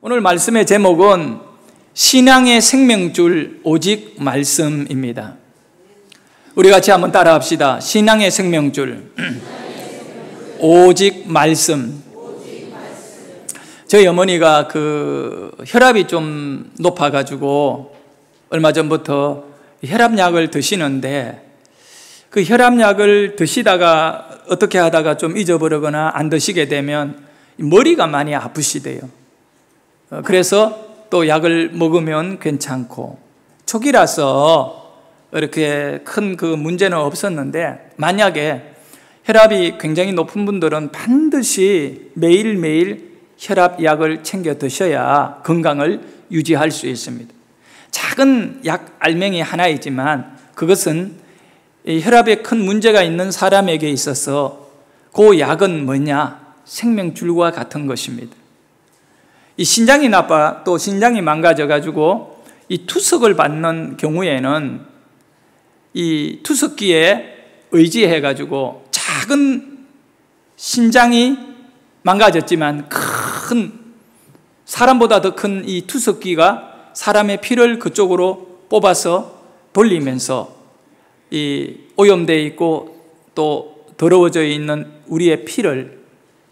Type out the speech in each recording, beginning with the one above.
오늘 말씀의 제목은 신앙의 생명줄 오직 말씀입니다. 우리 같이 한번 따라합시다. 신앙의 생명줄 오직 말씀. 저희 어머니가 혈압이 좀 높아가지고 얼마 전부터 혈압약을 드시는데 그 혈압약을 드시다가 어떻게 하다가 좀 잊어버리거나 안 드시게 되면 머리가 많이 아프시대요. 그래서 또 약을 먹으면 괜찮고, 초기라서 이렇게 큰 그 문제는 없었는데, 만약에 혈압이 굉장히 높은 분들은 반드시 매일매일 혈압약을 챙겨 드셔야 건강을 유지할 수 있습니다. 작은 약 알맹이 하나이지만 그것은 이 혈압에 큰 문제가 있는 사람에게 있어서 그 약은 뭐냐? 생명줄과 같은 것입니다. 이 신장이 나빠 또 신장이 망가져가지고 이 투석을 받는 경우에는 이 투석기에 의지해가지고 작은 신장이 망가졌지만 큰 사람보다 더 큰 이 투석기가 사람의 피를 그쪽으로 뽑아서 돌리면서 이 오염되어 있고 또 더러워져 있는 우리의 피를,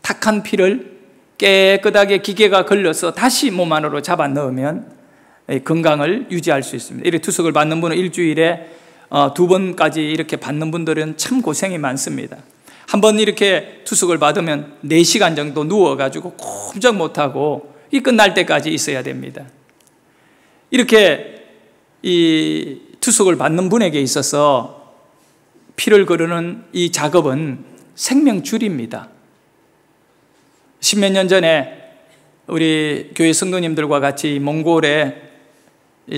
탁한 피를 깨끗하게 기계가 걸려서 다시 몸 안으로 잡아 넣으면 건강을 유지할 수 있습니다. 이렇게 투석을 받는 분은 일주일에 2번까지 이렇게 받는 분들은 참 고생이 많습니다. 한번 이렇게 투석을 받으면 4시간 정도 누워가지고 꼼짝 못하고 이 끝날 때까지 있어야 됩니다. 이렇게 이 투석을 받는 분에게 있어서 피를 거르는 이 작업은 생명줄입니다. 10몇 년 전에 우리 교회 성도님들과 같이 몽골의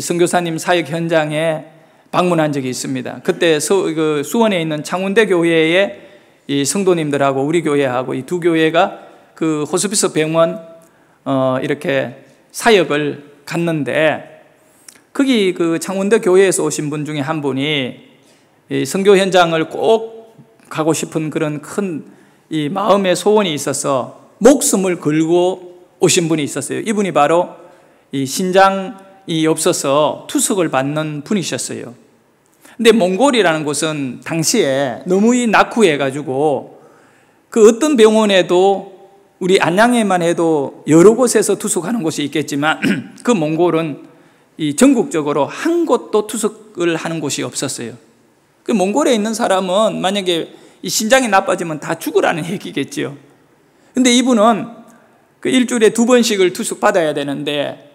선교사님 사역 현장에 방문한 적이 있습니다. 그때 수원에 있는 창운대 교회의 이 성도님들하고 우리 교회하고 이 두 교회가 그 호스피스 병원 이렇게 사역을 갔는데, 거기 그 창운대 교회에서 오신 분 중에 한 분이 이 선교 현장을 꼭 가고 싶은 그런 큰 이 마음의 소원이 있어서 목숨을 걸고 오신 분이 있었어요. 이분이 바로 이 신장이 없어서 투석을 받는 분이셨어요. 근데 몽골이라는 곳은 당시에 너무 낙후해가지고 그 어떤 병원에도 우리 안양에만 해도 여러 곳에서 투석하는 곳이 있겠지만 그 몽골은 이 전국적으로 한 곳도 투석을 하는 곳이 없었어요. 그 몽골에 있는 사람은 만약에 이 신장이 나빠지면 다 죽으라는 얘기겠죠. 근데 이분은 그 일주일에 2번씩을 투석 받아야 되는데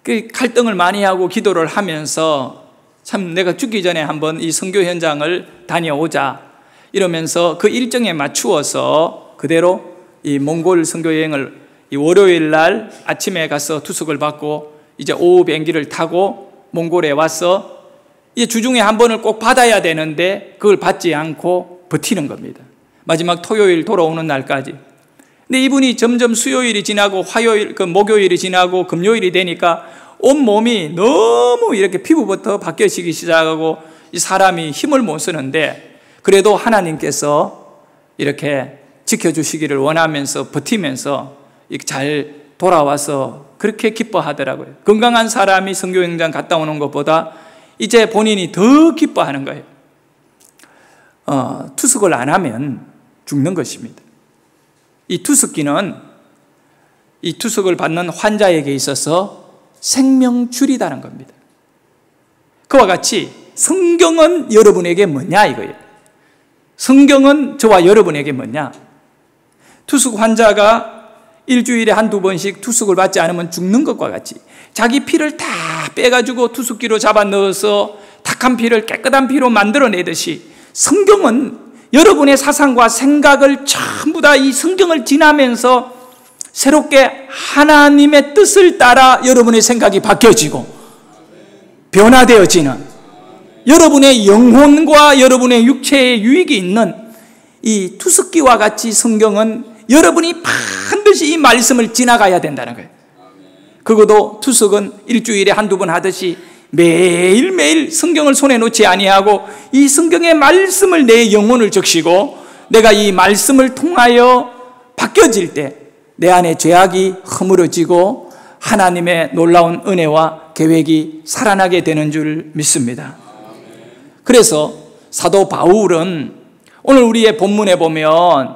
그 갈등을 많이 하고 기도를 하면서 참 내가 죽기 전에 한번 이 선교 현장을 다녀오자 이러면서 그 일정에 맞추어서 그대로 이 몽골 선교 여행을 이 월요일 날 아침에 가서 투석을 받고 이제 오후 비행기를 타고 몽골에 와서 이제 주중에 한 번을 꼭 받아야 되는데 그걸 받지 않고 버티는 겁니다. 마지막 토요일 돌아오는 날까지. 근데 이분이 점점 수요일이 지나고 화요일, 목요일이 지나고 금요일이 되니까 온몸이 너무 이렇게 피부부터 바뀌어지기 시작하고 이 사람이 힘을 못 쓰는데, 그래도 하나님께서 이렇게 지켜주시기를 원하면서 버티면서 잘 돌아와서 그렇게 기뻐하더라고요. 건강한 사람이 선교행장 갔다 오는 것보다 이제 본인이 더 기뻐하는 거예요. 투석을 안 하면 죽는 것입니다. 이 투석기는 이 투석을 받는 환자에게 있어서 생명줄이라는 겁니다. 그와 같이 성경은 여러분에게 뭐냐 이거예요. 성경은 저와 여러분에게 뭐냐? 투석 환자가 일주일에 1-2번씩 투석을 받지 않으면 죽는 것과 같이 자기 피를 다 빼가지고 투석기로 잡아 넣어서 탁한 피를 깨끗한 피로 만들어내듯이 성경은 여러분의 사상과 생각을 전부 다 이 성경을 지나면서 새롭게 하나님의 뜻을 따라 여러분의 생각이 바뀌어지고 변화되어지는, 여러분의 영혼과 여러분의 육체에 유익이 있는 이 투석기와 같이 성경은 여러분이 반드시 이 말씀을 지나가야 된다는 거예요. 그것도 투석은 일주일에 1-2번 하듯이 매일매일 성경을 손에 놓지 아니하고 이 성경의 말씀을 내 영혼을 적시고 내가 이 말씀을 통하여 바뀌어질 때 내 안에 죄악이 허물어지고 하나님의 놀라운 은혜와 계획이 살아나게 되는 줄 믿습니다. 그래서 사도 바울은 오늘 우리의 본문에 보면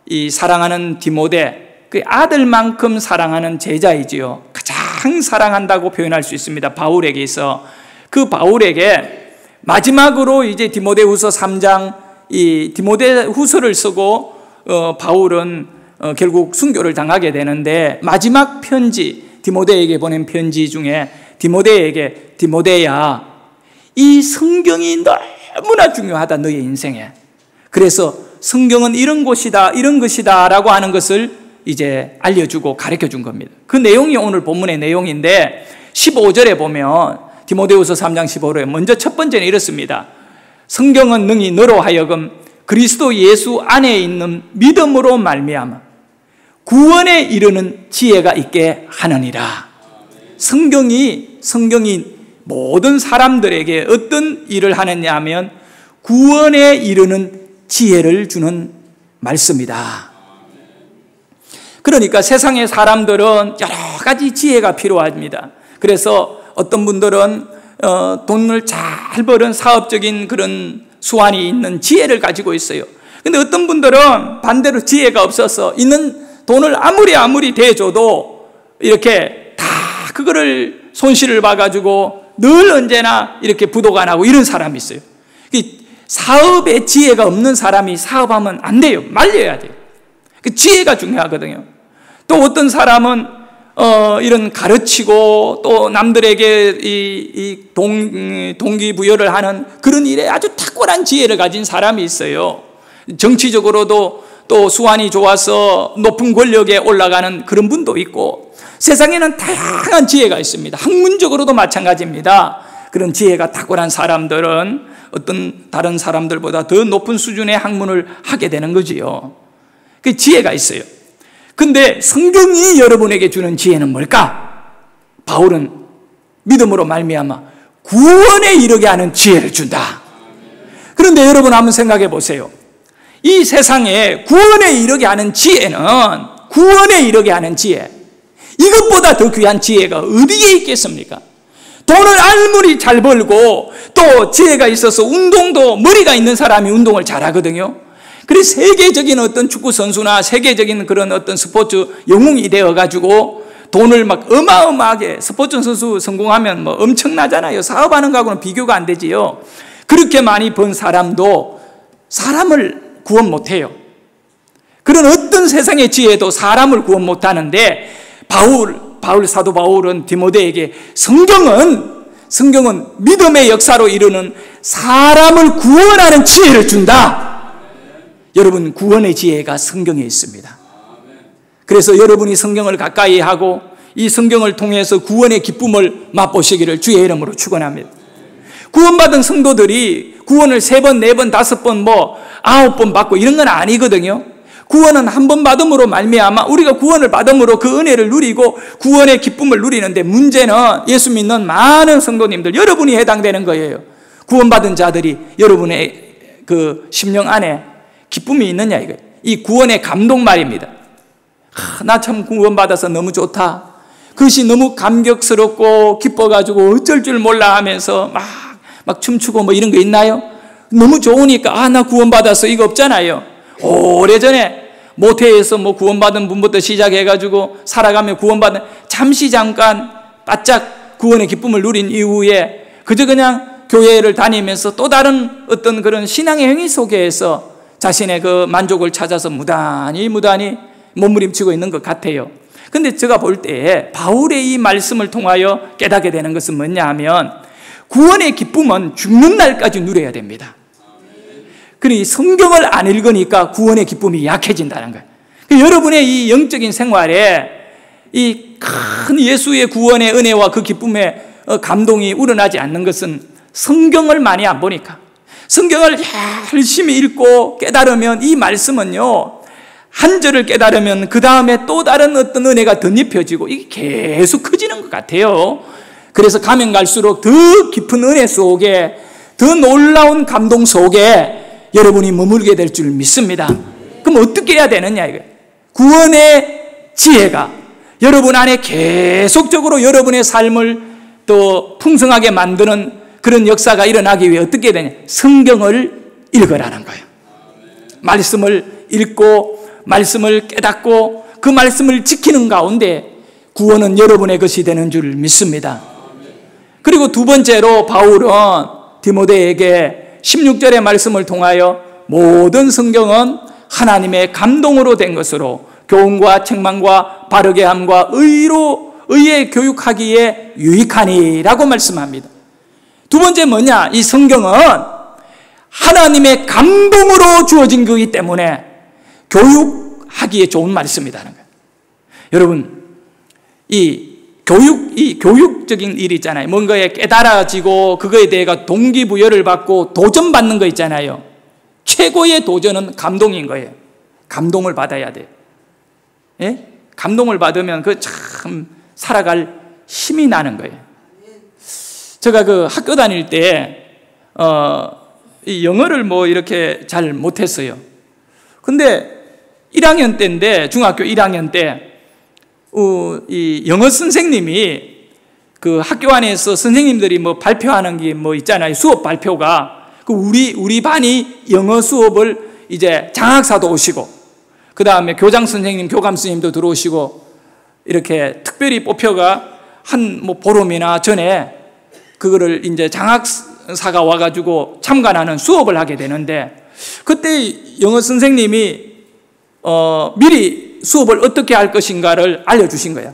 이 사랑하는 디모데, 그 아들만큼 사랑하는 제자이지요. 가장 사랑한다고 표현할 수 있습니다. 바울에게 있어. 그 바울에게 마지막으로 이제 디모데후서 3장 이 디모데후서를 쓰고 바울은 결국 순교를 당하게 되는데, 마지막 편지, 디모데에게 보낸 편지 중에 디모데에게, 디모데야, 이 성경이 너무나 중요하다, 너의 인생에. 그래서 성경은 이런 곳이다, 이런 것이다 라고 하는 것을 이제 알려주고 가르쳐 준 겁니다. 그 내용이 오늘 본문의 내용인데, 15절에 보면 디모데후서 3장 15절에 먼저 첫 번째는 이렇습니다. 성경은 능히 너로 하여금 그리스도 예수 안에 있는 믿음으로 말미암아 구원에 이르는 지혜가 있게 하느니라. 성경이 모든 사람들에게 어떤 일을 하느냐 하면 구원에 이르는 지혜를 주는 말씀이다. 그러니까 세상의 사람들은 여러 가지 지혜가 필요합니다. 그래서 어떤 분들은 돈을 잘 버는 사업적인 그런 수완이 있는 지혜를 가지고 있어요. 근데 어떤 분들은 반대로 지혜가 없어서 있는 돈을 아무리 대줘도 이렇게 다 그거를 손실을 봐가지고 늘 언제나 이렇게 부도가 나고 이런 사람이 있어요. 사업에 지혜가 없는 사람이 사업하면 안 돼요. 말려야 돼요. 그 지혜가 중요하거든요. 또 어떤 사람은 이런 가르치고 또 남들에게 이 동기부여를 하는 그런 일에 아주 탁월한 지혜를 가진 사람이 있어요. 정치적으로도 또 수완이 좋아서 높은 권력에 올라가는 그런 분도 있고, 세상에는 다양한 지혜가 있습니다. 학문적으로도 마찬가지입니다. 그런 지혜가 탁월한 사람들은 어떤 다른 사람들보다 더 높은 수준의 학문을 하게 되는 거지요. 그 지혜가 있어요. 근데 성경이 여러분에게 주는 지혜는 뭘까? 바울은 믿음으로 말미암아 구원에 이르게 하는 지혜를 준다. 그런데 여러분 한번 생각해 보세요. 이 세상에 구원에 이르게 하는 지혜는, 구원에 이르게 하는 지혜, 이것보다 더 귀한 지혜가 어디에 있겠습니까? 돈을 아무리 잘 벌고 또 지혜가 있어서 운동도, 머리가 있는 사람이 운동을 잘하거든요. 그래서 세계적인 어떤 축구 선수나 세계적인 그런 어떤 스포츠 영웅이 되어가지고 돈을 막 어마어마하게, 스포츠 선수 성공하면 뭐 엄청나잖아요. 사업하는 거하고는 비교가 안 되지요. 그렇게 많이 번 사람도 사람을 구원 못해요. 그런 어떤 세상의 지혜도 사람을 구원 못하는데, 사도 바울은 디모데에게 성경은 믿음의 역사로 이루는 사람을 구원하는 지혜를 준다. 여러분, 구원의 지혜가 성경에 있습니다. 그래서 여러분이 성경을 가까이 하고 이 성경을 통해서 구원의 기쁨을 맛보시기를 주의 이름으로 축원합니다. 구원받은 성도들이 구원을 3번, 4번, 5번, 9번 받고 이런 건 아니거든요. 구원은 한 번 받음으로 말미암아 우리가 구원을 받음으로 그 은혜를 누리고 구원의 기쁨을 누리는데, 문제는 예수 믿는 많은 성도님들, 여러분이 해당되는 거예요. 구원받은 자들이 여러분의 그 심령 안에 기쁨이 있느냐, 이거예요. 이 구원의 감동 말입니다. 나 참 구원받아서 너무 좋다. 그것이 너무 감격스럽고 기뻐가지고 어쩔 줄 몰라 하면서 막 춤추고 뭐 이런 거 있나요? 너무 좋으니까 나 구원받아서 이거 없잖아요. 오래전에 모태에서 뭐 구원받은 분부터 시작해가지고 살아가며 구원받은, 잠시 잠깐 바짝 구원의 기쁨을 누린 이후에 그저 그냥 교회를 다니면서 또 다른 어떤 그런 신앙의 행위 속에서 자신의 그 만족을 찾아서 무단히 몸부림치고 있는 것 같아요. 근데 제가 볼 때 바울의 이 말씀을 통하여 깨닫게 되는 것은 뭐냐 하면, 구원의 기쁨은 죽는 날까지 누려야 됩니다. 그러니 성경을 안 읽으니까 구원의 기쁨이 약해진다는 거예요. 여러분의 이 영적인 생활에 이 큰 예수의 구원의 은혜와 그 기쁨의 감동이 우러나지 않는 것은 성경을 많이 안 보니까. 성경을 열심히 읽고 깨달으면, 이 말씀은요, 한 절을 깨달으면 그 다음에 또 다른 어떤 은혜가 덧입혀지고 이게 계속 커지는 것 같아요. 그래서 가면 갈수록 더 깊은 은혜 속에, 더 놀라운 감동 속에 여러분이 머물게 될 줄 믿습니다. 그럼 어떻게 해야 되느냐, 이거예요. 구원의 지혜가 여러분 안에 계속적으로 여러분의 삶을 또 풍성하게 만드는 그런 역사가 일어나기 위해 어떻게 되냐? 성경을 읽으라는 거예요. 말씀을 읽고 말씀을 깨닫고 그 말씀을 지키는 가운데 구원은 여러분의 것이 되는 줄 믿습니다. 그리고 두 번째로 바울은 디모데에게 16절의 말씀을 통하여 모든 성경은 하나님의 감동으로 된 것으로 교훈과 책망과 바르게 함과 의에 교육하기에 유익하니라고 말씀합니다. 두 번째 뭐냐? 이 성경은 하나님의 감동으로 주어진 거기 때문에 교육하기에 좋은 말씀이라는 거예요. 여러분, 이 교육적인 일이 있잖아요. 뭔가에 깨달아지고 그거에 대해 동기부여를 받고 도전받는 거 있잖아요. 최고의 도전은 감동인 거예요. 감동을 받아야 돼요. 예? 감동을 받으면 그 참 살아갈 힘이 나는 거예요. 제가 그 학교 다닐 때 이 영어를 뭐 이렇게 잘 못했어요. 근데 1학년 때인데, 중학교 1학년 때 이 영어 선생님이 그 학교 안에서 선생님들이 뭐 발표하는 게 뭐 있잖아요. 수업 발표가. 그 우리 반이 영어 수업을 이제 장학사도 오시고, 그 다음에 교장 선생님, 교감 선생님도 들어오시고, 이렇게 특별히 뽑혀가 한 뭐 보름이나 전에 그거를 이제 장학사가 와가지고 참관하는 수업을 하게 되는데, 그때 영어 선생님이 미리 수업을 어떻게 할 것인가를 알려주신 거야.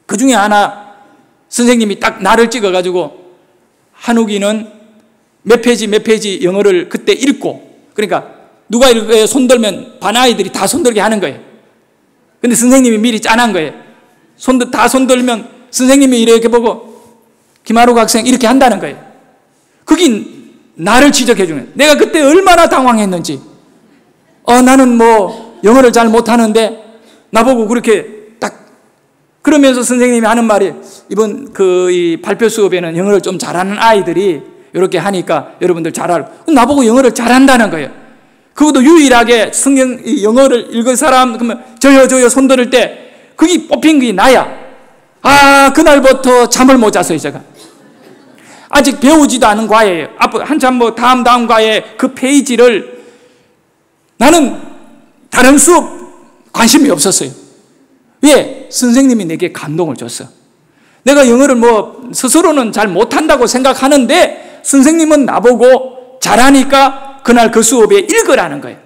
그 중에 하나 선생님이 딱 날을 찍어가지고 한욱이는 몇 페이지 영어를 그때 읽고, 그러니까 누가 이렇게 손들면 반 아이들이 다 손들게 하는 거예요. 근데 선생님이 미리 짠한 거예요. 다 손들면 선생님이 이렇게 보고 김하룩 학생 이렇게 한다는 거예요. 그게 나를 지적해 주는 거예요. 내가 그때 얼마나 당황했는지. 나는 뭐 영어를 잘 못하는데 나보고 그렇게 딱, 그러면서 선생님이 하는 말이, 이번 이 발표 수업에는 영어를 좀 잘하는 아이들이 이렇게 하니까 여러분들 잘하고, 나보고 영어를 잘한다는 거예요. 그것도 유일하게 영어를 읽은 사람, 그러면 저요 손들을 때 그게 뽑힌 게 나야. 그날부터 잠을 못 잤어요, 제가. 아직 배우지도 않은 과예요. 한참 뭐 다음 과에 그 페이지를, 나는 다른 수업 관심이 없었어요. 왜? 선생님이 내게 감동을 줬어. 내가 영어를 뭐 스스로는 잘 못한다고 생각하는데 선생님은 나보고 잘하니까 그날 그 수업에 읽으라는 거예요.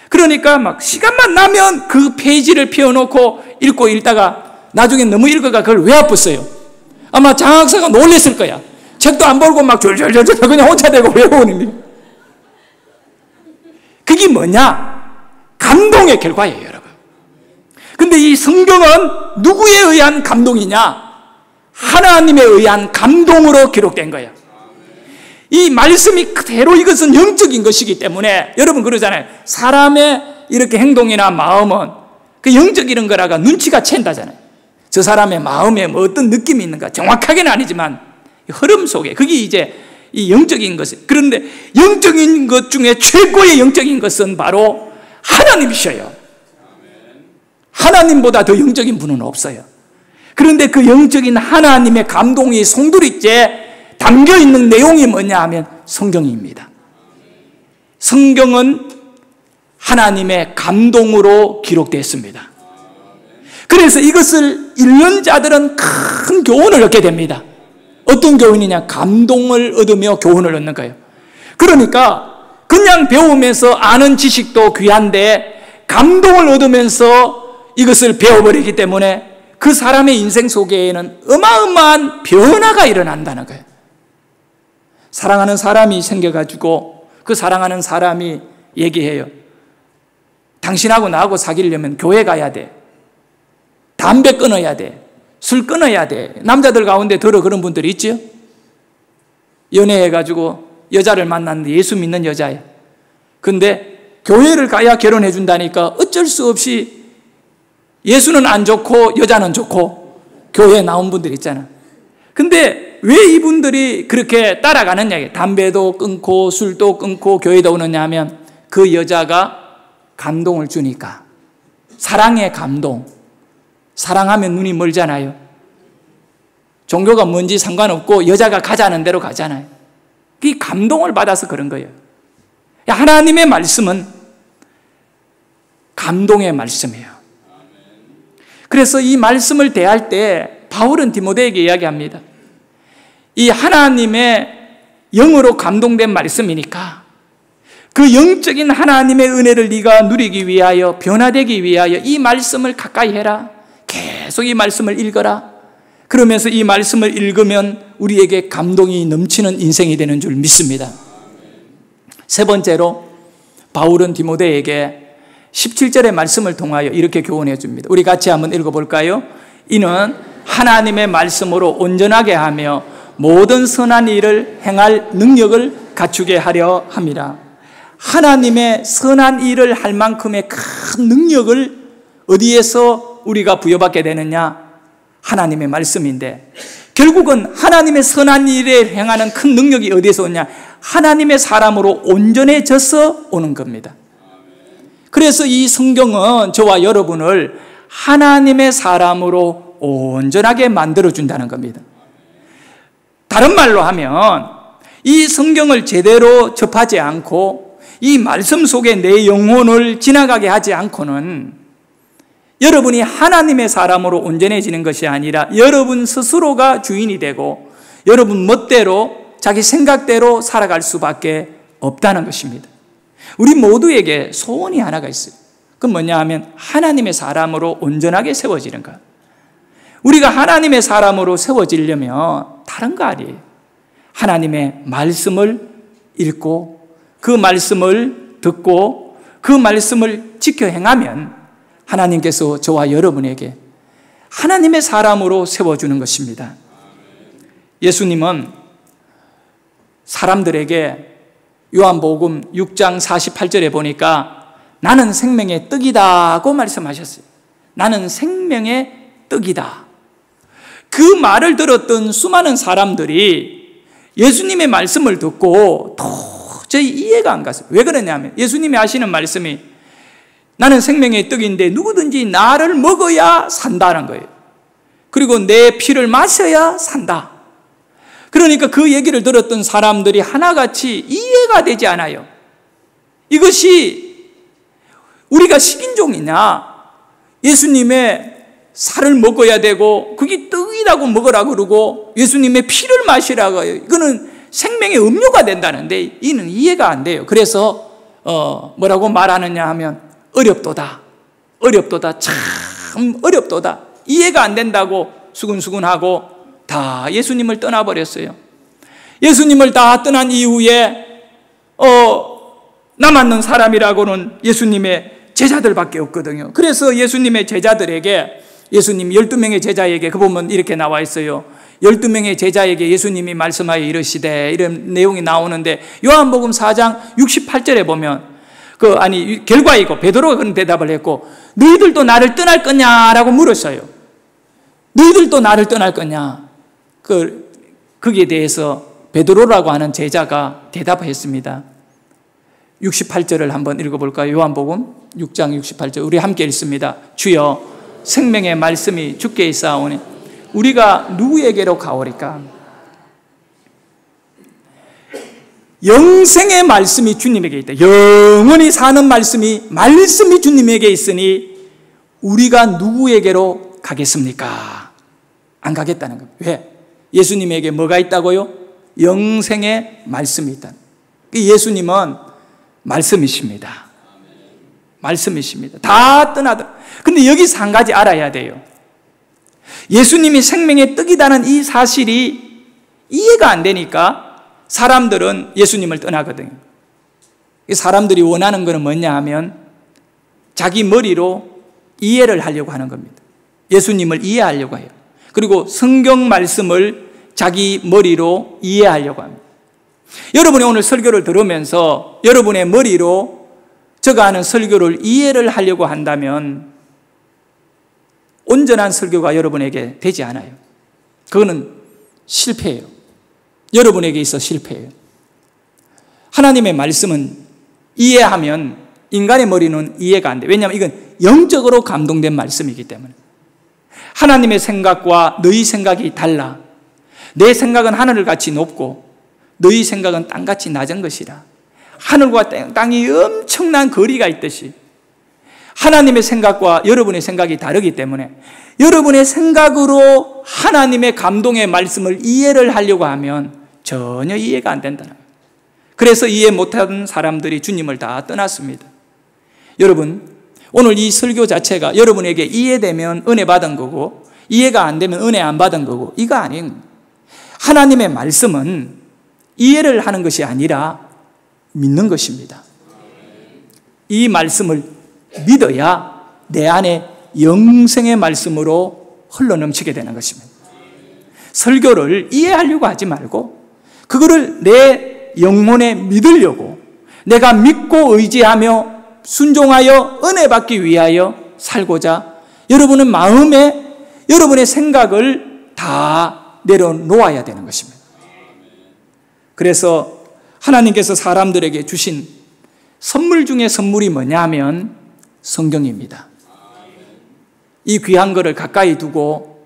그러니까 막 시간만 나면 그 페이지를 펴놓고 읽다가 나중에 너무 읽어가 그걸 외워봤어요. 아마 장학사가 놀랬을 거야. 책도 안 보고 막 졸졸졸 그냥 혼자 대고 외우는 게. 그게 뭐냐? 감동의 결과예요, 여러분. 근데 이 성경은 누구에 의한 감동이냐? 하나님에 의한 감동으로 기록된 거예요. 이 말씀이 그대로 이것은 영적인 것이기 때문에, 여러분 그러잖아요. 사람의 이렇게 행동이나 마음은 그 영적인 거라가 눈치가 챈다잖아요. 저 사람의 마음에 뭐 어떤 느낌이 있는가, 정확하게는 아니지만 흐름 속에 그게 이제 이 영적인 것. 그런데 영적인 것 중에 최고의 영적인 것은 바로 하나님이셔요. 하나님보다 더 영적인 분은 없어요. 그런데 그 영적인 하나님의 감동이 송두리째 담겨있는 내용이 뭐냐 하면 성경입니다. 성경은 하나님의 감동으로 기록되었습니다. 그래서 이것을 읽는 자들은 큰 교훈을 얻게 됩니다. 어떤 교훈이냐? 감동을 얻으며 교훈을 얻는 거예요. 그러니까 그냥 배우면서 아는 지식도 귀한데 감동을 얻으면서 이것을 배워버리기 때문에 그 사람의 인생 속에는 어마어마한 변화가 일어난다는 거예요. 사랑하는 사람이 생겨가지고 그 사랑하는 사람이 얘기해요. 당신하고 나하고 사귀려면 교회 가야 돼. 담배 끊어야 돼. 술 끊어야 돼. 남자들 가운데 들어 그런 분들이 있죠. 연애해가지고 여자를 만났는데 예수 믿는 여자예요. 근데 교회를 가야 결혼해 준다니까 어쩔 수 없이 예수는 안 좋고 여자는 좋고 교회에 나온 분들 있잖아. 근데 왜 이분들이 그렇게 따라가느냐? 담배도 끊고 술도 끊고 교회도 오느냐 하면 그 여자가 감동을 주니까. 사랑의 감동, 사랑하면 눈이 멀잖아요. 종교가 뭔지 상관없고 여자가 가자는 대로 가잖아요. 이 감동을 받아서 그런 거예요. 하나님의 말씀은 감동의 말씀이에요. 그래서 이 말씀을 대할 때 바울은 디모데에게 이야기합니다. 이 하나님의 영으로 감동된 말씀이니까 그 영적인 하나님의 은혜를 네가 누리기 위하여, 변화되기 위하여 이 말씀을 가까이 해라. 계속 이 말씀을 읽어라. 그러면서 이 말씀을 읽으면 우리에게 감동이 넘치는 인생이 되는 줄 믿습니다. 세 번째로 바울은 디모데에게 17절의 말씀을 통하여 이렇게 교훈해 줍니다. 우리 같이 한번 읽어볼까요? 이는 하나님의 말씀으로 온전하게 하며 모든 선한 일을 행할 능력을 갖추게 하려 함이라. 하나님의 선한 일을 할 만큼의 큰 능력을 어디에서 우리가 부여받게 되느냐? 하나님의 말씀인데, 결국은 하나님의 선한 일에 행하는 큰 능력이 어디에서 오냐? 하나님의 사람으로 온전해져서 오는 겁니다. 그래서 이 성경은 저와 여러분을 하나님의 사람으로 온전하게 만들어준다는 겁니다. 다른 말로 하면 이 성경을 제대로 접하지 않고 이 말씀 속에 내 영혼을 지나가게 하지 않고는 여러분이 하나님의 사람으로 온전해지는 것이 아니라 여러분 스스로가 주인이 되고 여러분 멋대로 자기 생각대로 살아갈 수밖에 없다는 것입니다. 우리 모두에게 소원이 하나가 있어요. 그건 뭐냐 하면 하나님의 사람으로 온전하게 세워지는 것. 우리가 하나님의 사람으로 세워지려면 다른 거 아니에요. 하나님의 말씀을 읽고 그 말씀을 듣고 그 말씀을 지켜 행하면 하나님께서 저와 여러분에게 하나님의 사람으로 세워주는 것입니다. 예수님은 사람들에게 요한복음 6장 48절에 보니까 나는 생명의 떡이다고 말씀하셨어요. 나는 생명의 떡이다. 그 말을 들었던 수많은 사람들이 예수님의 말씀을 듣고 도저히 이해가 안 갔어요. 왜 그러냐면 예수님이 하시는 말씀이 나는 생명의 떡인데 누구든지 나를 먹어야 산다는 거예요. 그리고 내 피를 마셔야 산다. 그러니까 그 얘기를 들었던 사람들이 하나같이 이해가 되지 않아요. 이것이 우리가 식인종이냐? 예수님의 살을 먹어야 되고 그게 떡이라고 먹으라 그러고 예수님의 피를 마시라고 해요. 이거는 생명의 음료가 된다는데 이는 이해가 안 돼요. 그래서 뭐라고 말하느냐 하면 어렵도다. 참 어렵도다. 이해가 안 된다고 수근수근하고 다 예수님을 떠나버렸어요. 예수님을 다 떠난 이후에 남았는 사람이라고는 예수님의 제자들밖에 없거든요. 그래서 예수님의 제자들에게 예수님 12명의 제자에게 그 보면 이렇게 나와 있어요. 12명의 제자에게 예수님이 말씀하여 이르시되 이런 내용이 나오는데 요한복음 4장 68절에 보면 결과이고 베드로가 그런 대답을 했고 너희들도 나를 떠날 거냐라고 물었어요. 너희들도 나를 떠날 거냐? 거기에 대해서 베드로라고 하는 제자가 대답했습니다. 68절을 한번 읽어볼까요? 요한복음 6장 68절 우리 함께 읽습니다. 주여 생명의 말씀이 주께 있사오니 우리가 누구에게로 가오리까? 영생의 말씀이 주님에게 있다. 영원히 사는 말씀이 주님에게 있으니 우리가 누구에게로 가겠습니까? 안 가겠다는 겁니다. 왜? 예수님에게 뭐가 있다고요? 영생의 말씀이 있다. 예수님은 말씀이십니다. 말씀이십니다. 다 떠나더라. 근데 여기서 한 가지 알아야 돼요. 예수님이 생명의 떡이다는 이 사실이 이해가 안 되니까 사람들은 예수님을 떠나거든요. 사람들이 원하는 것은 뭐냐 하면 자기 머리로 이해를 하려고 하는 겁니다. 예수님을 이해하려고 해요. 그리고 성경 말씀을 자기 머리로 이해하려고 합니다. 여러분이 오늘 설교를 들으면서 여러분의 머리로 제가 하는 설교를 이해를 하려고 한다면 온전한 설교가 여러분에게 되지 않아요. 그거는 실패예요. 여러분에게 있어 실패예요. 하나님의 말씀은 이해하면 인간의 머리는 이해가 안 돼요. 왜냐하면 이건 영적으로 감동된 말씀이기 때문에. 하나님의 생각과 너희 생각이 달라. 내 생각은 하늘같이 높고 너희 생각은 땅같이 낮은 것이라. 하늘과 땅이 엄청난 거리가 있듯이 하나님의 생각과 여러분의 생각이 다르기 때문에 여러분의 생각으로 하나님의 감동의 말씀을 이해를 하려고 하면 전혀 이해가 안 된다는 거예요. 그래서 이해 못하는 사람들이 주님을 다 떠났습니다. 여러분, 오늘 이 설교 자체가 여러분에게 이해되면 은혜 받은 거고 이해가 안 되면 은혜 안 받은 거고 이거 아니에요. 하나님의 말씀은 이해를 하는 것이 아니라 믿는 것입니다. 이 말씀을 믿어야 내 안에 영생의 말씀으로 흘러넘치게 되는 것입니다. 설교를 이해하려고 하지 말고 그거를 내 영혼에 믿으려고 내가 믿고 의지하며 순종하여 은혜 받기 위하여 살고자 여러분은 마음에 여러분의 생각을 다 내려놓아야 되는 것입니다. 그래서 하나님께서 사람들에게 주신 선물 중에 선물이 뭐냐 하면 성경입니다. 이 귀한 것을 가까이 두고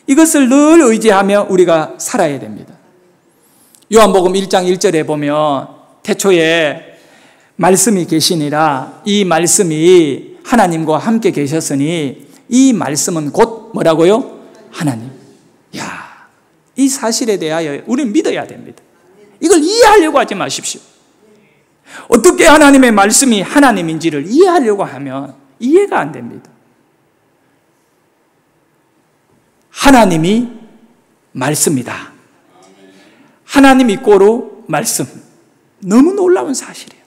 이것을 늘 의지하며 우리가 살아야 됩니다. 요한복음 1장 1절에 보면 태초에 말씀이 계시니라 이 말씀이 하나님과 함께 계셨으니 이 말씀은 곧 뭐라고요? 하나님. 야, 이 사실에 대하여 우리는 믿어야 됩니다. 이걸 이해하려고 하지 마십시오. 어떻게 하나님의 말씀이 하나님인지를 이해하려고 하면 이해가 안 됩니다. 하나님이 말씀이다. 하나님 이꼬로 말씀. 너무 놀라운 사실이에요.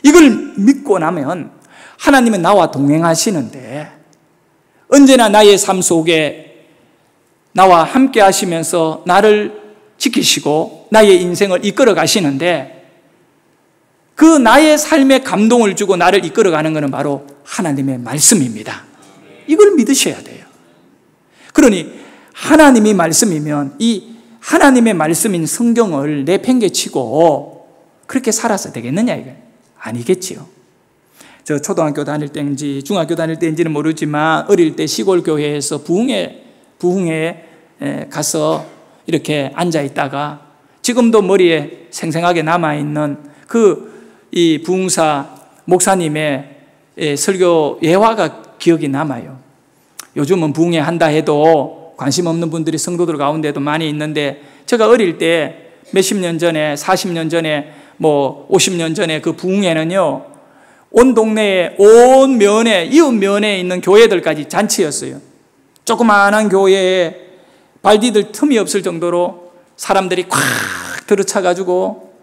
이걸 믿고 나면 하나님은 나와 동행하시는데 언제나 나의 삶 속에 나와 함께 하시면서 나를 지키시고 나의 인생을 이끌어 가시는데 그 나의 삶에 감동을 주고 나를 이끌어가는 것은 바로 하나님의 말씀입니다. 이걸 믿으셔야 돼요. 그러니 하나님이 말씀이면 이 하나님의 말씀인 성경을 내팽개치고 그렇게 살아서 되겠느냐 이거 아니겠지요. 저 초등학교 다닐 때인지 중학교 다닐 때인지는 모르지만 어릴 때 시골 교회에서 부흥회에 가서 이렇게 앉아 있다가 지금도 머리에 생생하게 남아있는 이 부흥사 목사님의 설교 예화가 기억이 남아요. 요즘은 부흥회 한다 해도 관심 없는 분들이 성도들 가운데도 많이 있는데 제가 어릴 때 몇십 년 전에 40년 전에 50년 전에 그 부흥회는요 온 동네에 온 면에 이웃 면에 있는 교회들까지 잔치였어요. 조그마한 교회에 발 디딜 틈이 없을 정도로 사람들이 콱 들어차가지고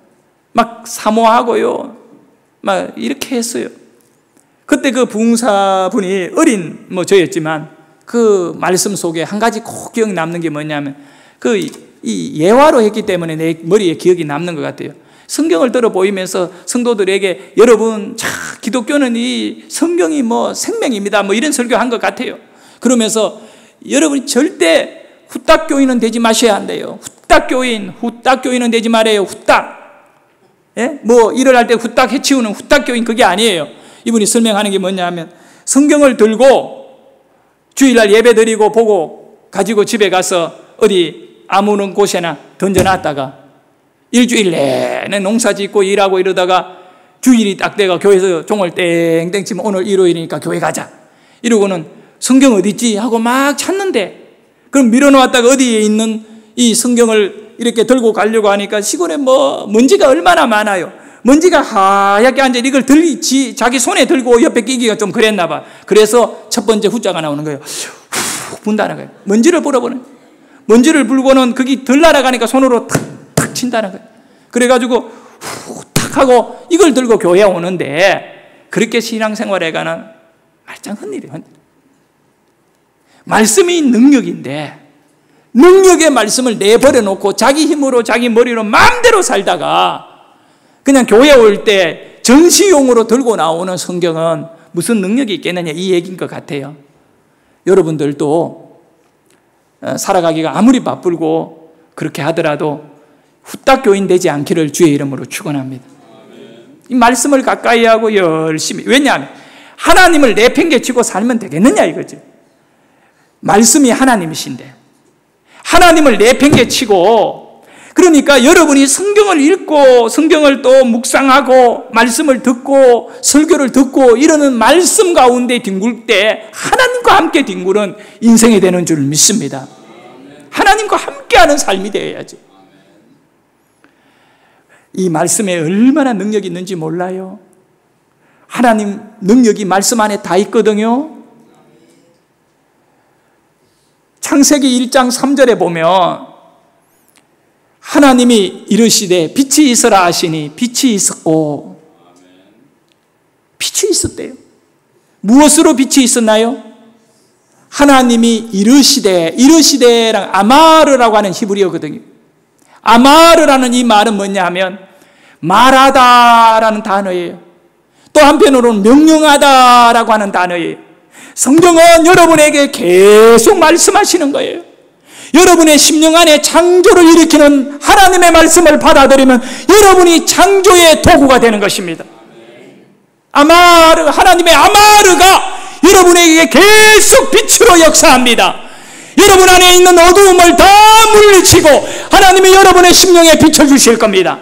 막 사모하고요. 막 이렇게 했어요. 그때 그 부흥사분이 어린 저였지만 그 말씀 속에 한 가지 꼭 기억 남는 게 뭐냐면 이 예화로 했기 때문에 내 머리에 기억이 남는 것 같아요. 성경을 들어 보이면서 성도들에게 여러분 기독교는 이 성경이 생명입니다. 이런 설교한 것 같아요. 그러면서 여러분이 절대 후딱교인은 되지 마셔야 한대요. 후딱교인은 되지 말아요. 후딱. 예? 일을 할 때 후딱 해치우는 후딱교인 그게 아니에요. 이분이 설명하는 게 뭐냐면 성경을 들고 주일날 예배 드리고 보고 가지고 집에 가서 어디 아무런 곳에나 던져놨다가 일주일 내내 농사 짓고 일하고 이러다가 주일이 딱 돼가 교회에서 종을 땡땡 치면 오늘 일요일이니까 교회 가자 이러고는 성경 어디 있지 하고 막 찾는데 그럼 밀어놓았다가 어디에 있는 이 성경을 이렇게 들고 가려고 하니까 시골에 먼지가 얼마나 많아요. 먼지가 하얗게 앉아 이걸 자기 손에 들고 옆에 끼기가 좀 그랬나 봐. 그래서 첫 번째 후자가 나오는 거예요. 후 분다는 거예요. 먼지를 불어보는. 먼지를 불고는 그게 덜 날아가니까 손으로 탁탁 친다는 거예요. 그래가지고 후탁 하고 이걸 들고 교회에 오는데 그렇게 신앙생활에 가는 말짱 흔일이에요. 말씀이 능력인데 능력의 말씀을 내버려 놓고 자기 힘으로 자기 머리로 마음대로 살다가 그냥 교회 올 때 전시용으로 들고 나오는 성경은 무슨 능력이 있겠느냐 이 얘기인 것 같아요. 여러분들도 살아가기가 아무리 바쁘고 그렇게 하더라도 후딱교인 되지 않기를 주의 이름으로 축원합니다. 이 말씀을 가까이 하고 열심히 왜냐하면 하나님을 내팽개치고 살면 되겠느냐 이거지. 말씀이 하나님이신데 하나님을 내팽개치고, 그러니까 여러분이 성경을 읽고 성경을 또 묵상하고 말씀을 듣고 설교를 듣고 이러는 말씀 가운데 뒹굴 때 하나님과 함께 뒹구는 인생이 되는 줄 믿습니다. 하나님과 함께하는 삶이 되어야지. 이 말씀에 얼마나 능력이 있는지 몰라요. 하나님 능력이 말씀 안에 다 있거든요. 창세기 1장 3절에 보면 하나님이 이르시되 빛이 있으라 하시니 빛이 있었고, 빛이 있었대요. 무엇으로 빛이 있었나요? 하나님이 이르시되랑 아마르라고 하는 히브리어거든요. 아마르라는 이 말은 뭐냐 하면 말하다라는 단어예요. 또 한편으로는 명령하다라고 하는 단어예요. 성경은 여러분에게 계속 말씀하시는 거예요. 여러분의 심령 안에 창조를 일으키는 하나님의 말씀을 받아들이면 여러분이 창조의 도구가 되는 것입니다. 아마르, 하나님의 아마르가 여러분에게 계속 빛으로 역사합니다. 여러분 안에 있는 어두움을 다 물리치고 하나님이 여러분의 심령에 비춰주실 겁니다.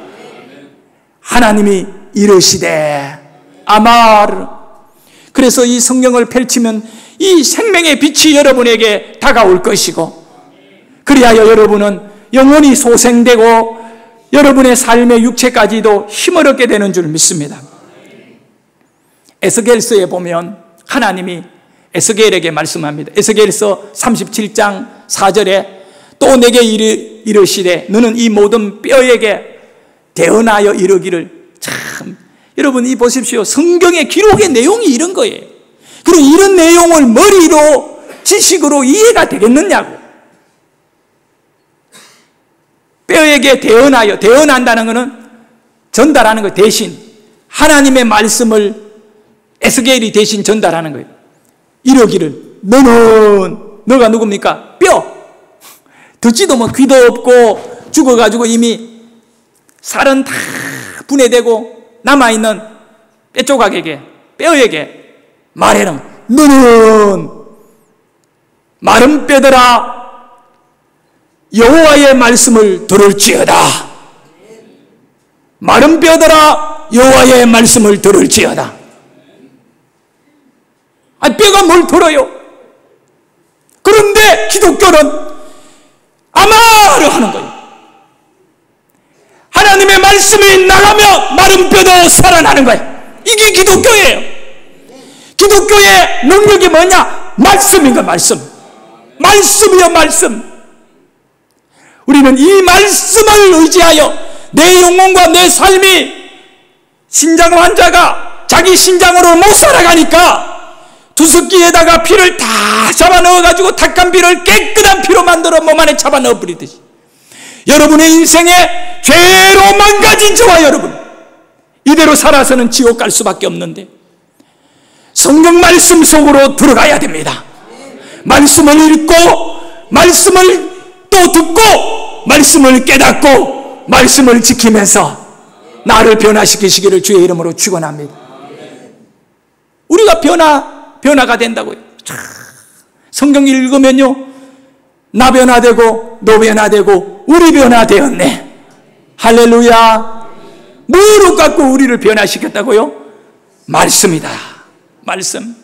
하나님이 이르시되 아마르. 그래서 이 성경을 펼치면 이 생명의 빛이 여러분에게 다가올 것이고, 그리하여 여러분은 영원히 소생되고 여러분의 삶의 육체까지도 힘을 얻게 되는 줄 믿습니다. 에스겔서에 보면 하나님이 에스겔에게 말씀합니다. 에스겔서 37장 4절에 또 내게 이르시되 너는 이 모든 뼈에게 대언하여 이르기를. 참, 여러분 이 보십시오. 성경의 기록의 내용이 이런 거예요. 그럼 이런 내용을 머리로 지식으로 이해가 되겠느냐고. 뼈에게 대언하여, 대언한다는 것은 전달하는 거, 대신 하나님의 말씀을 에스겔이 대신 전달하는 거예요. 이러기를 너가 누굽니까? 뼈. 듣지도 뭐 귀도 없고 죽어가지고 이미 살은 다 분해되고 남아있는 뼈조각에게, 뼈에게 말해라. 너는 마른 뼈들아 여호와의 말씀을 들을지어다. 마른 뼈들아 여호와의 말씀을 들을지어다. 뼈가 뭘 들어요? 그런데 기독교는 아마르 하는 거예요. 하나님의 말씀이 나가면 마른 뼈도 살아나는 거예요. 이게 기독교예요. 기독교의 능력이 뭐냐? 말씀인 거예요. 말씀이요, 말씀. 우리는 이 말씀을 의지하여 내 영혼과 내 삶이 신장 환자가 자기 신장으로 못 살아가니까 두습기에다가 피를 다 잡아 넣어가지고 탁한 피를 깨끗한 피로 만들어 몸 안에 잡아 넣어버리듯이 여러분의 인생에 죄로 망가진 저와 여러분, 이대로 살아서는 지옥 갈 수밖에 없는데 성경 말씀 속으로 들어가야 됩니다. 말씀을 읽고 말씀을 또 듣고 말씀을 깨닫고 말씀을 지키면서 나를 변화시키시기를 주의 이름으로 축원합니다. 우리가 변화가 된다고요. 성경 읽으면요, 나 변화되고 너 변화되고 우리 변화되었네. 할렐루야. 무엇을 갖고 우리를 변화시켰다고요? 말씀이다. 말씀.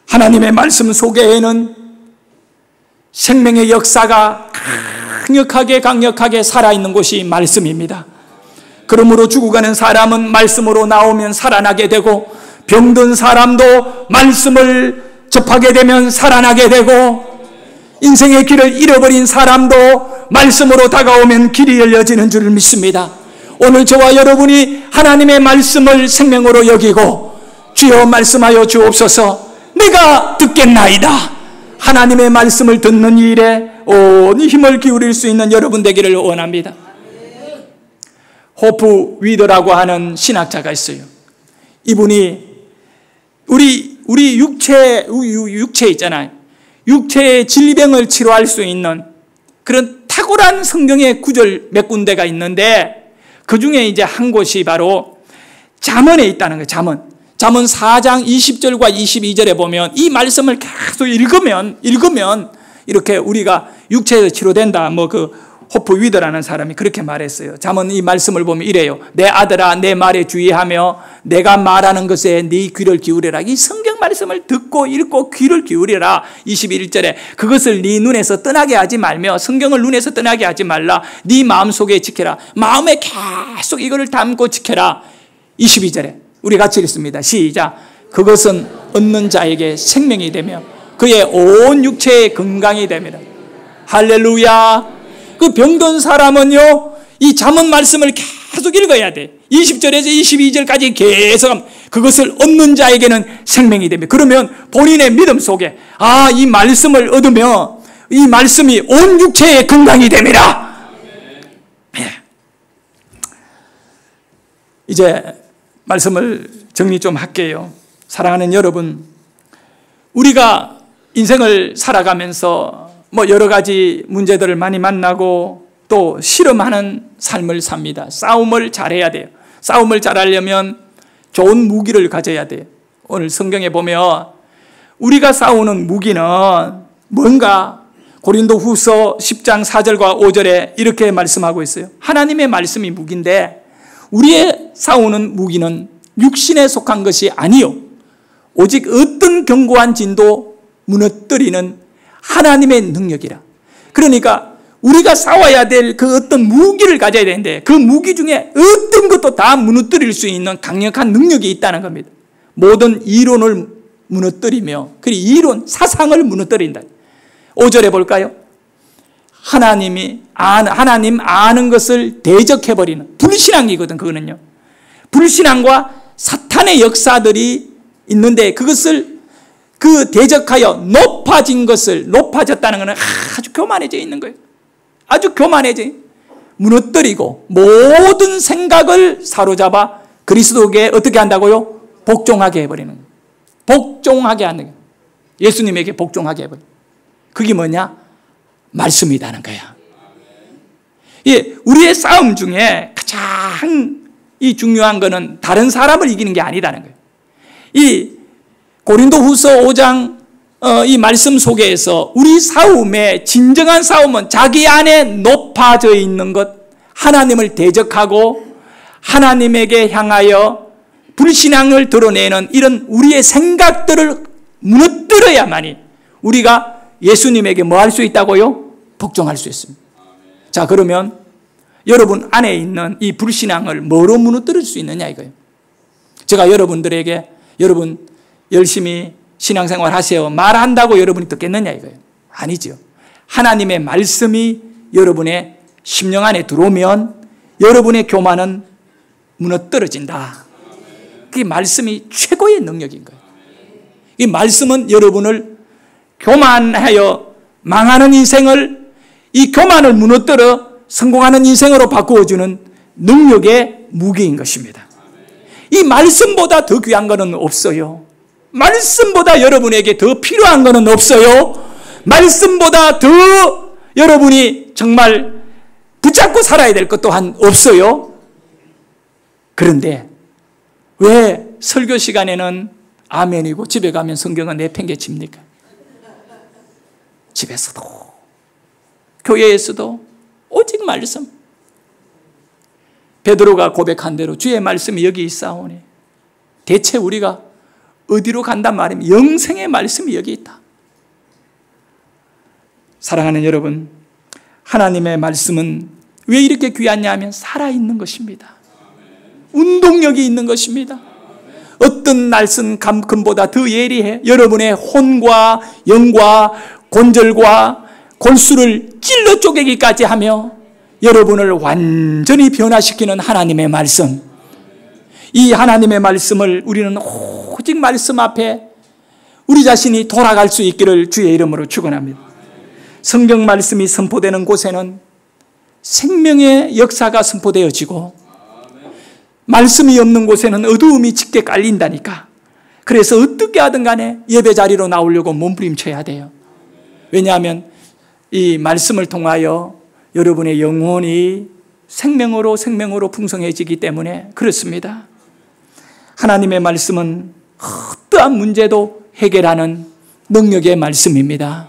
하나님의 말씀 속에는 생명의 역사가 강력하게 살아있는 곳이 말씀입니다. 그러므로 죽어가는 사람은 말씀으로 나오면 살아나게 되고, 병든 사람도 말씀을 접하게 되면 살아나게 되고, 인생의 길을 잃어버린 사람도 말씀으로 다가오면 길이 열려지는 줄 믿습니다. 오늘 저와 여러분이 하나님의 말씀을 생명으로 여기고 주여 말씀하여 주옵소서, 내가 듣겠나이다. 하나님의 말씀을 듣는 일에 온 힘을 기울일 수 있는 여러분 되기를 원합니다. 호프 위더라고 하는 신학자가 있어요. 이분이 우리 육체 있잖아요. 육체의 질병을 치료할 수 있는 그런 탁월한 성경의 구절 몇 군데가 있는데, 그 중에 이제 한 곳이 바로 잠언에 있다는 거예요. 잠언 4장 20절과 22절에 보면 이 말씀을 계속 읽으면 이렇게 우리가 육체에서 치료된다. 호프 위더라는 사람이 그렇게 말했어요. 잠언 이 말씀을 보면 이래요. 내 아들아, 내 말에 주의하며 내가 말하는 것에 네 귀를 기울여라. 이 성경 말씀을 듣고 읽고 귀를 기울여라. 21절에 그것을 네 눈에서 떠나게 하지 말며, 성경을 눈에서 떠나게 하지 말라. 네 마음속에 지켜라. 마음에 계속 이거를 담고 지켜라. 22절에 우리 같이 읽습니다. 시작. 그것은 얻는 자에게 생명이 되며 그의 온 육체의 건강이 됩니다. 할렐루야. 그 병든 사람은요, 이 잠언 말씀을 계속 읽어야 돼. 20절에서 22절까지 계속 그것을 얻는 자에게는 생명이 됩니다. 그러면 본인의 믿음 속에 이 말씀을 얻으면 이 말씀이 온 육체의 건강이 됩니다. 네. 이제 말씀을 정리 좀 할게요. 사랑하는 여러분, 우리가 인생을 살아가면서 여러 가지 문제들을 많이 만나고 또 실험하는 삶을 삽니다. 싸움을 잘해야 돼요. 싸움을 잘하려면 좋은 무기를 가져야 돼요. 오늘 성경에 보면 우리가 싸우는 무기는 뭔가 고린도후서 10장 4절과 5절에 이렇게 말씀하고 있어요. 하나님의 말씀이 무기인데 우리의 싸우는 무기는 육신에 속한 것이 아니요 오직 어떤 견고한 진도 무너뜨리는 하나님의 능력이라. 그러니까 우리가 싸워야 될 그 어떤 무기를 가져야 되는데 그 무기 중에 어떤 것도 다 무너뜨릴 수 있는 강력한 능력이 있다는 겁니다. 모든 이론을 무너뜨리며 그 이론, 사상을 무너뜨린다. 5절에 볼까요? 하나님 아는 것을 대적해버리는 불신앙이거든. 그거는요, 불신앙과 사탄의 역사들이 있는데 그것을 대적하여 높아졌다는 것은 아주 교만해져 있는 거예요. 아주 교만해져 무너뜨리고 모든 생각을 사로잡아 그리스도에게 어떻게 한다고요? 복종하게 해버리는 거예요. 복종하게 하는 거예요. 예수님에게 복종하게 해버리는 거예요. 그게 뭐냐? 말씀이라는 거야. 예, 우리의 싸움 중에 가장 중요한 것은 다른 사람을 이기는 게 아니라는 거예요. 이 고린도후서 5장 이 말씀 속에서 우리 싸움의 진정한 싸움은 자기 안에 높아져 있는 것, 하나님을 대적하고 하나님에게 향하여 불신앙을 드러내는 이런 우리의 생각들을 무너뜨려야만이 우리가 예수님에게 뭐 할 수 있다고요? 복종할 수 있습니다. 자, 그러면 여러분 안에 있는 이 불신앙을 뭐로 무너뜨릴 수 있느냐 이거예요. 제가 여러분들에게 여러분 열심히 신앙생활 하세요 말한다고 여러분이 듣겠느냐 이거예요. 아니죠. 하나님의 말씀이 여러분의 심령 안에 들어오면 여러분의 교만은 무너뜨려진다. 그게 말씀이 최고의 능력인 거예요. 이 말씀은 여러분을 교만하여 망하는 인생을, 이 교만을 무너뜨려 성공하는 인생으로 바꾸어주는 능력의 무기인 것입니다. 이 말씀보다 더 귀한 것은 없어요. 말씀보다 여러분에게 더 필요한 것은 없어요. 말씀보다 더 여러분이 정말 붙잡고 살아야 될 것 또한 없어요. 그런데 왜 설교 시간에는 아멘이고 집에 가면 성경은 내팽개칩니까? 집에서도 교회에서도 오직 말씀. 베드로가 고백한 대로 주의 말씀이 여기 있사오니 대체 우리가 어디로 간단 말입니다. 영생의 말씀이 여기 있다. 사랑하는 여러분, 하나님의 말씀은 왜 이렇게 귀하냐 하면 살아있는 것입니다. 운동력이 있는 것입니다. 어떤 날선 감금보다 더 예리해. 여러분의 혼과 영과 관절과 골수를 찔러 쪼개기까지 하며 여러분을 완전히 변화시키는 하나님의 말씀. 이 하나님의 말씀을 우리는 오직 말씀 앞에 우리 자신이 돌아갈 수 있기를 주의 이름으로 축원합니다. 성경 말씀이 선포되는 곳에는 생명의 역사가 선포되어지고 말씀이 없는 곳에는 어두움이 짙게 깔린다니까. 그래서 어떻게 하든 간에 예배 자리로 나오려고 몸부림쳐야 돼요. 왜냐하면 이 말씀을 통하여 여러분의 영혼이 생명으로 풍성해지기 때문에 그렇습니다. 하나님의 말씀은 어떠한 문제도 해결하는 능력의 말씀입니다.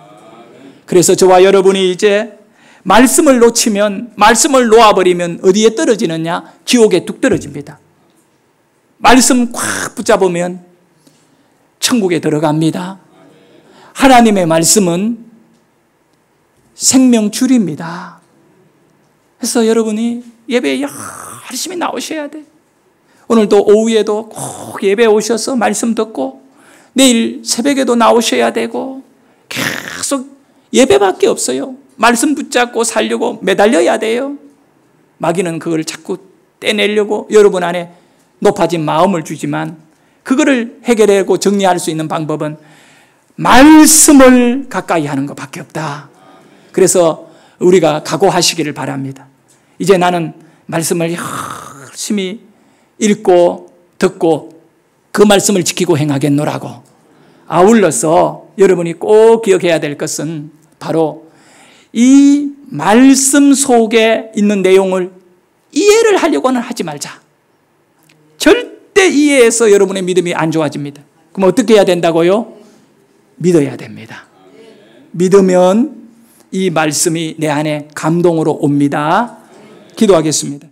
그래서 저와 여러분이 이제 말씀을 놓치면, 말씀을 놓아버리면 어디에 떨어지느냐? 지옥에 뚝 떨어집니다. 말씀 꽉 붙잡으면 천국에 들어갑니다. 하나님의 말씀은 생명줄입니다. 그래서 여러분이 예배에 열심히 나오셔야 돼. 오늘도 오후에도 꼭 예배 오셔서 말씀 듣고 내일 새벽에도 나오셔야 되고 계속 예배밖에 없어요. 말씀 붙잡고 살려고 매달려야 돼요. 마귀는 그걸 자꾸 떼내려고 여러분 안에 높아진 마음을 주지만 그거를 해결하고 정리할 수 있는 방법은 말씀을 가까이 하는 것밖에 없다. 그래서 우리가 각오하시기를 바랍니다. 이제 나는 말씀을 열심히 읽고 듣고 그 말씀을 지키고 행하겠노라고. 아울러서 여러분이 꼭 기억해야 될 것은 바로 이 말씀 속에 있는 내용을 이해를 하려고는 하지 말자. 절대 이해해서 여러분의 믿음이 안 좋아집니다. 그럼 어떻게 해야 된다고요? 믿어야 됩니다. 믿으면 이 말씀이 내 안에 감동으로 옵니다. 기도하겠습니다.